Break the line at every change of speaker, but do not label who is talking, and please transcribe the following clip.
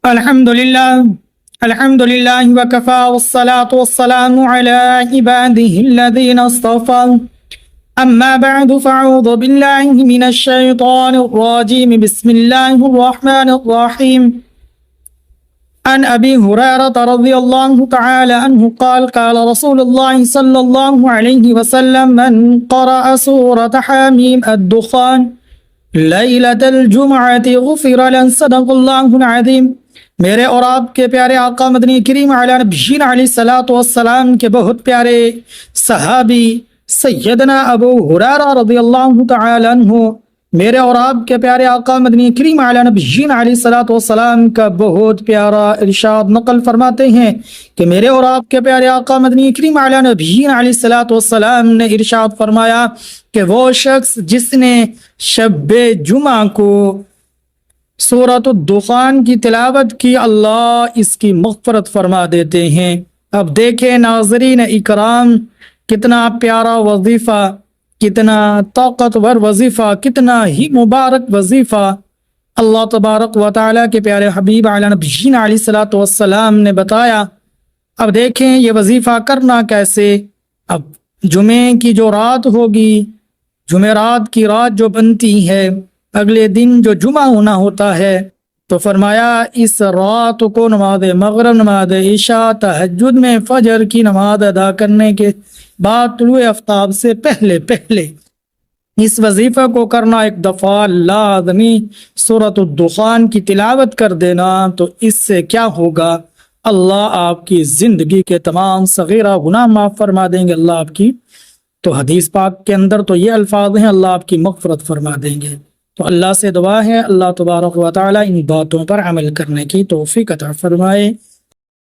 الحمد لله وكفى والصلاة والسلام على عباده الذين اصطفى أما بعد فأعوذ بالله من الشيطان الرجيم بسم الله الرحمن الرحيم عن أبي هريرة رضي الله تعالى عنه قال رسول الله صلى الله عليه وسلم من قرأ سورة حميم الدخان ليلة الجمعة غفر له صدق الله العظيم۔ میرے اور آپ کے پیارے آقا مدنی کریم علیہ نبینا علیہ الصلوۃ والسلام کے بہت پیارے صحابی سیدنا ابو ہریرہ رضی اللہ تعالی عنہ میرے اور آپ کے پیارے آقا مدنی کریم علیہ نبینا علیہ الصلوۃ والسلام کا بہت پیارا ارشاد نقل فرماتے ہیں کہ میرے اور آپ کے پیارے آقا مدنی کریم علیہ نبینا علیہ الصلوۃ والسلام نے ارشاد فرمایا کہ وہ شخص جس نے شب جمعہ کو سورۃ الدخان کی تلاوت کی اللہ اس کی مغفرت فرما دیتے ہیں۔ اب دیکھیں ناظرین اکرام، کتنا پیارا وظیفہ، کتنا طاقتور وظیفہ، کتنا ہی مبارک وظیفہ اللہ تبارک و تعالیٰ کے پیارے حبیب علیہ نبینا علیہ الصلوۃ والسلام نے بتایا۔ اب دیکھیں یہ وظیفہ کرنا کیسے۔ اب جمعے کی جو رات ہوگی، جمعرات کی رات جو بنتی ہے، اگلے دن جو جمعہ ہونا ہوتا ہے، تو فرمایا اس رات کو نماز مغرب، نماز عشاء، تہجد میں فجر کی نماز ادا کرنے کے بعد طلوع آفتاب سے پہلے اس وظیفہ کو کرنا، ایک دفعہ لازمی سورۃ الدخان کی تلاوت کر دینا، تو اس سے کیا ہوگا؟ اللہ آپ کی زندگی کے تمام صغیرہ گناہ معاف فرما دیں گے۔ اللہ آپ کی، تو حدیث پاک کے اندر تو یہ الفاظ ہیں، اللہ آپ کی مغفرت فرما دیں گے۔ تو اللہ سے دعا ہے اللہ تبارک و تعالی ان باتوں پر عمل کرنے کی توفیق عطا فرمائے۔